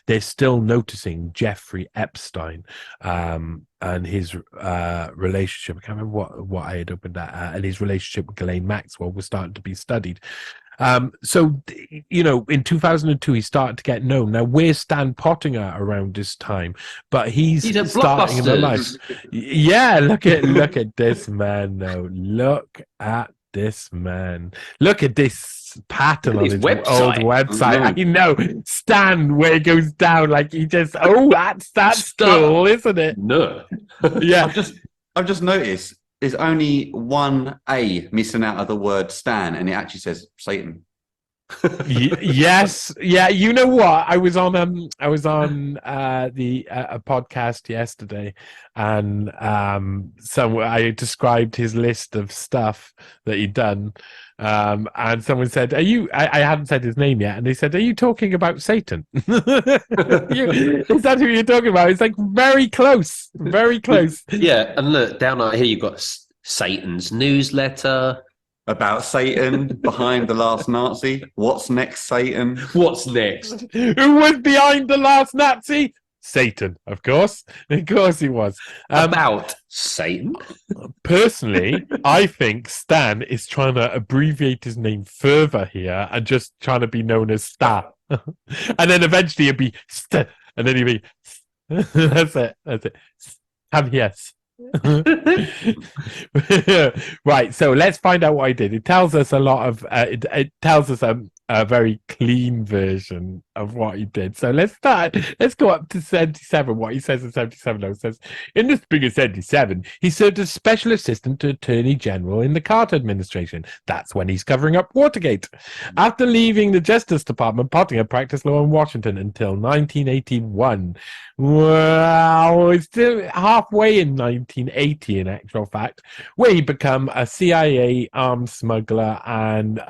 they're still noticing Jeffrey Epstein and his relationship. I can't remember what I had opened at, and his relationship with Ghislaine Maxwell was starting to be studied. So, in 2002, he started to get known. Now, where's Stan Pottinger around this time? But he's at starting in the life. Blockbusters. Yeah, look at this man. No, look at this man. Look at this pattern on His his old website. website. I know, Stan, where it goes down, like he just, that's cool, isn't it? No. Yeah. I've just noticed there's only one A missing out of the word Stan, and it actually says Satan. Yes, yeah. You know what? I was on a podcast yesterday, and I described his list of stuff that he'd done, and someone said, "Are you?" I hadn't said his name yet, and they said, "Are you talking about Satan?" Is that who you're talking about? It's like very close, very close. Yeah, and look down out here, you've got Satan's newsletter. About Satan, behind the last Nazi. What's next, Satan? What's next? Who was behind the last Nazi? Satan, of course. Of course he was. About Satan? Personally, I think Stan is trying to abbreviate his name further here and just trying to be known as Sta. And then eventually it'll be St, and then he'll be That's it. Have yes. Right, so let's find out what I did. It tells us a lot of it tells us a very clean version of what he did. So let's go up to 77. What he says in 77 though says, in the spring of 77 he served as special assistant to Attorney General in the Carter administration. That's when he's covering up Watergate. After leaving the Justice Department, Pottinger practiced law in Washington until 1981. Well, it's still halfway in 1980, in actual fact, where he became a CIA arms smuggler and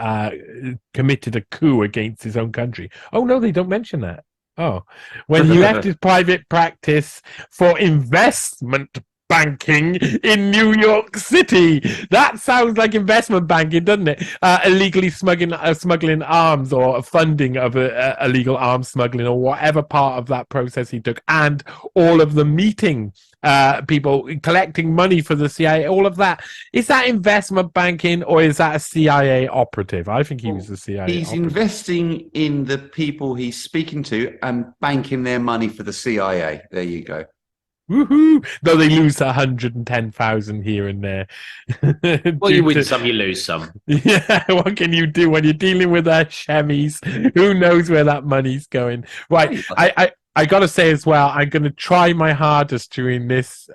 committed a coup against his own country. Oh, no, they don't mention that. Oh, when he left his private practice for investment banking in New York City. That sounds like investment banking, doesn't it? Illegally smuggling arms or funding of illegal arms smuggling or whatever part of that process he took, and all of the meeting people collecting money for the CIA, all of that. Is that investment banking or is that a CIA operative? I think he was a CIA He's operative. investing in the people he's speaking to and banking their money for the CIA. There you go. Woohoo! Though they lose 110,000 here and there. Well, you win some, you lose some. Yeah, what can you do when you're dealing with Chevys? Who knows where that money's going? Right, I got to say as well, I'm going to try my hardest during this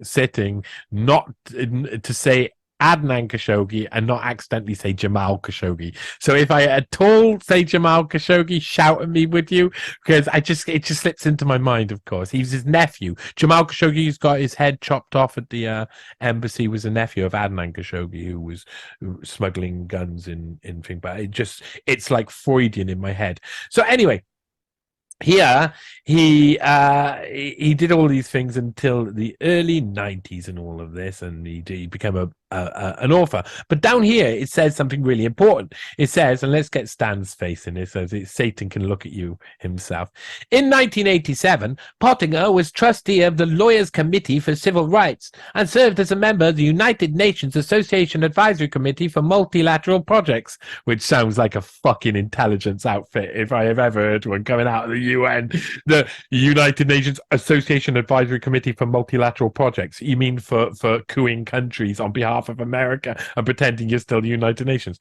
sitting not to say Adnan Khashoggi and not accidentally say Jamal Khashoggi. So if I at all say Jamal Khashoggi, shout at me, would you? Because it just slips into my mind, of course. He's his nephew. Jamal Khashoggi's got his head chopped off at the embassy, was a nephew of Adnan Khashoggi, who was smuggling guns in thing. But it's like Freudian in my head. So anyway, here he did all these things until the early 90s and all of this, and he became an author. But down here it says something really important. It says, and let's get Stan's face in it so that Satan can look at you himself. In 1987, Pottinger was trustee of the Lawyers Committee for Civil Rights and served as a member of the United Nations Association Advisory Committee for Multilateral Projects, which sounds like a fucking intelligence outfit if I have ever heard one coming out of the UN. The United Nations Association Advisory Committee for Multilateral Projects. You mean for cooing countries on behalf of America and pretending you're still the United Nations.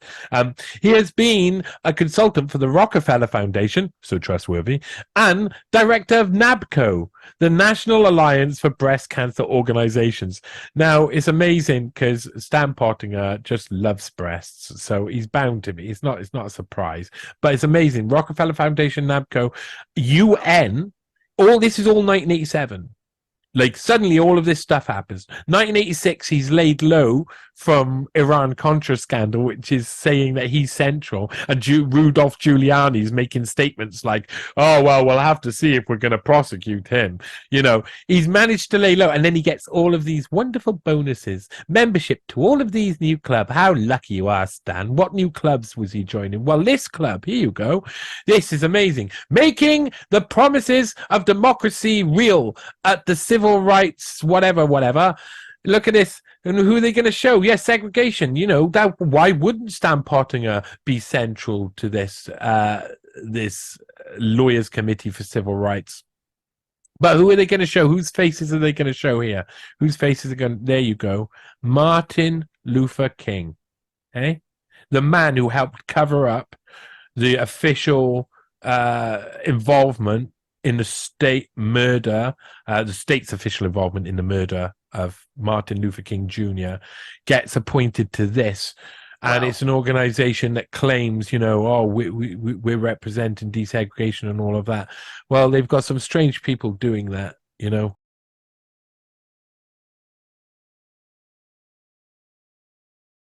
He has been a consultant for the Rockefeller Foundation, so trustworthy, and director of NABCO, the National Alliance for Breast Cancer Organizations. Now, it's amazing because Stan Pottinger just loves breasts, so he's bound to be. It's not a surprise, but it's amazing. Rockefeller Foundation, NABCO, UN, this is all 1987. Like suddenly all of this stuff happens. 1986, he's laid low from Iran-Contra scandal, which is saying that he's central. And Rudolph Giuliani's making statements like, oh, well, we'll have to see if we're going to prosecute him. You know, he's managed to lay low. And then he gets all of these wonderful bonuses. Membership to all of these new clubs. How lucky you are, Stan. What new clubs was he joining? Well, this club. Here you go. This is amazing. Making the promises of democracy real at the civil rights, whatever. Look at this. And who are they going to show? Yes, segregation. You know, that why wouldn't Stan Pottinger be central to this this lawyers committee for civil rights? But who are they going to show? Whose faces are they going to show here? Whose faces are going? There you go. Martin Luther King. Okay, the man who helped cover up the official involvement in the state murder, the state's official involvement in the murder of Martin Luther King Jr. gets appointed to this. And it's an organization that claims, you know, oh, we're representing desegregation and all of that. Well, they've got some strange people doing that, you know.